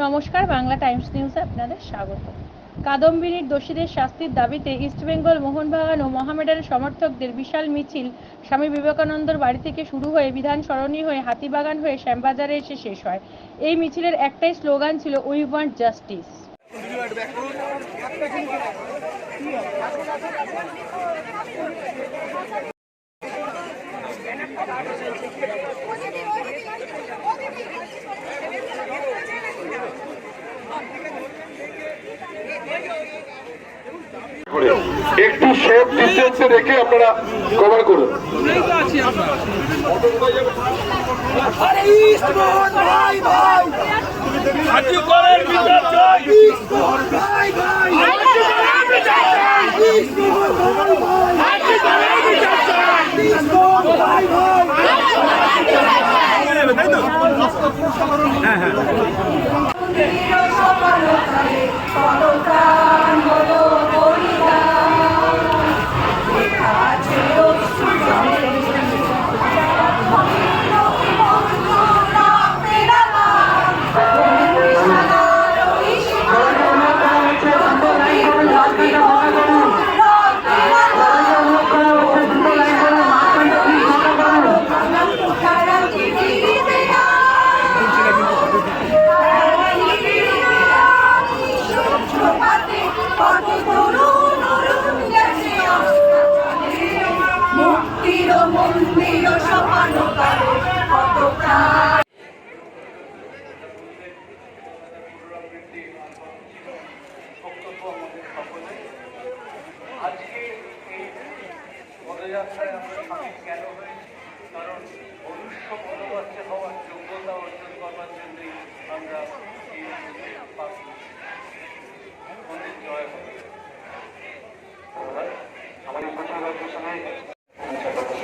নমস্কার, বাংলা টাইমস নিউজে আপনাদের স্বাগত। কাদম্বিনীর দোষীদের শাস্তির দাবিতে ইস্টবেঙ্গল মোহনবাগান ও মোহামেডানের সমর্থকদের বিশাল মিছিল স্বামী বিবেকানন্দর বাড়ি থেকে শুরু হয়ে বিধান সরণি হয়ে হাতিবাগান হয়ে শ্যামবাজারে এসে শেষ হয়। এই মিছিলের একটাই স্লোগান ছিল, উই ওয়ান্ট জাস্টিস। একটু সেফ ডিস্টেন্সে রেখে আপনারা কভার করুন। আজকে এই পদযাত্রায় আমরা সামিল কেন হয়েছি? কারণ মনুষ্য পদযাত্রা হওয়ার যোগ্যতা অর্জন করবার জন্যই আমরা এই জয় হবে। আমাদের প্রচারের পেছনে আমার কথা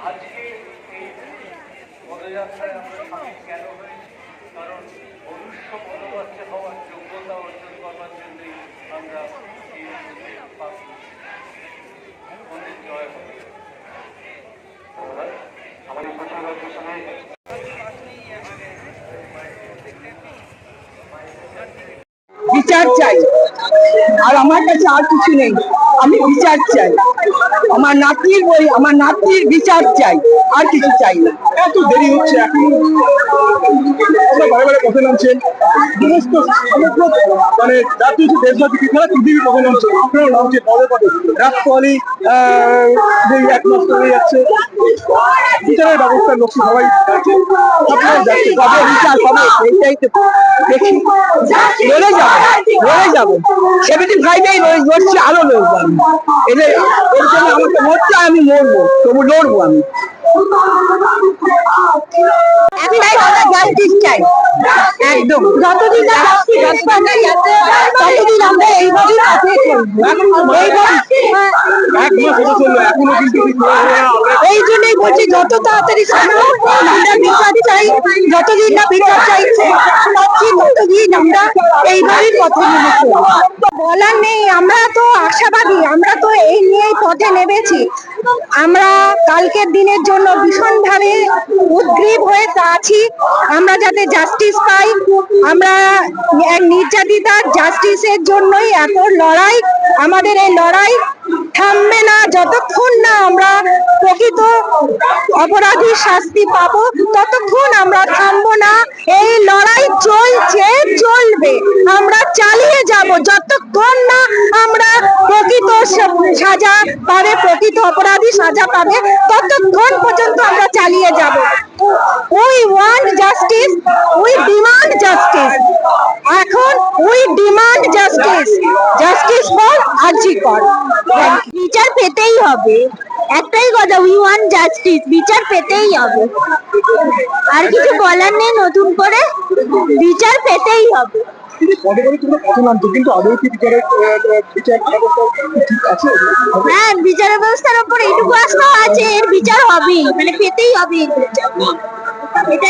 আজকে এই পদযাত্রায় আমরা সামিল কেন হয়েছি? কারণ মনুষ্য পদযাত্রা হওয়ার যোগ্যতা অর্জন করবার জন্যই আমরা এই জয় হবে। আমাদের প্রচারের পেছনে বিচার চাই, আর আমার কাছে আর কিছু নেই। আমি বিচার চাই, আমার নাতির বই, আমার নাতির বিচার চাই, আর কিছু চাই না। এত দেরি হচ্ছে, এখন বারে বারে পথে নামছেন, সমস্ত সমগ্র মানে জাতীয় যে দেশবাসী খেলা পৃথিবী পথে নামছে, আপনারাও নামছে পদে পদে। রাত কোহলি এক মাস চলে যাচ্ছে, বিচারের ব্যবস্থার লোক সবাই যাচ্ছে, আপনারা যাচ্ছে, কবে বিচার হবে সেইটাই তো দেখি। লড়ে যাবো 75-এই লড়ছি, আরো লড়বো আমি। এদের এর জন্য আমাকে মরতে, আমি মরবো, তবু লড়বো আমি। একটাই কথা, জাস্টিস চাই একদম। যতদিন ততদিন আমরা এইভাবেই পথে চলবো। এই জন্যই বলছি, যত তাড়াতাড়ি সম্ভব আমরা বিচার চাই। যতদিন না বিচার চাইছি ততদিন আমরা এইভাবেই পথে নেমেছি। বলার নেই, আমরা তো আশাবাদী, আমরা তো এই নিয়েই পথে নেমেছি। আমরা কালকের দিনের জন্য ভীষণভাবে উদ্গ্রীব হয়ে আছি। আমরা যাতে জাস্টিস পাই, আমরা এক নির্যাতিতার জাস্টিসের জন্যই এত লড়াই। আমাদের এই লড়াই থামবে না যতক্ষণ না আমরা প্রকৃত অপরাধীর শাস্তি পাবো, ততক্ষণ আমরা থামবো না। এই লড়াই চলছে, চলবে, আমরা চালিয়ে যাব যতক্ষণ না আমরা প্রকৃত সাজা পাবে, প্রকৃত অপরাধী সাজা পাবে, ততক্ষণ পর্যন্ত আমরা চালিয়ে যাব। We want justice, we demand justice. এখন we demand justice, justice for RG Kar. বিচার পেতেই হবে, একটাই কথা, উই ওয়ান্ট জাস্টিস, বিচার পেতেই হবে। আর কিছু বলার নেই, নতুন করে বিচার পেতেই হবে। কিন্তু পদে পদে তোমরা কথা নামছো, কিন্তু আদৌ কি বিচার ব্যবস্থা ঠিক আছে? হ্যাঁ, বিচার ব্যবস্থার উপর এইটুকু আস্থা আছে, এর বিচার হবেই, মানে পেতেই হবে এর বিচার। এটা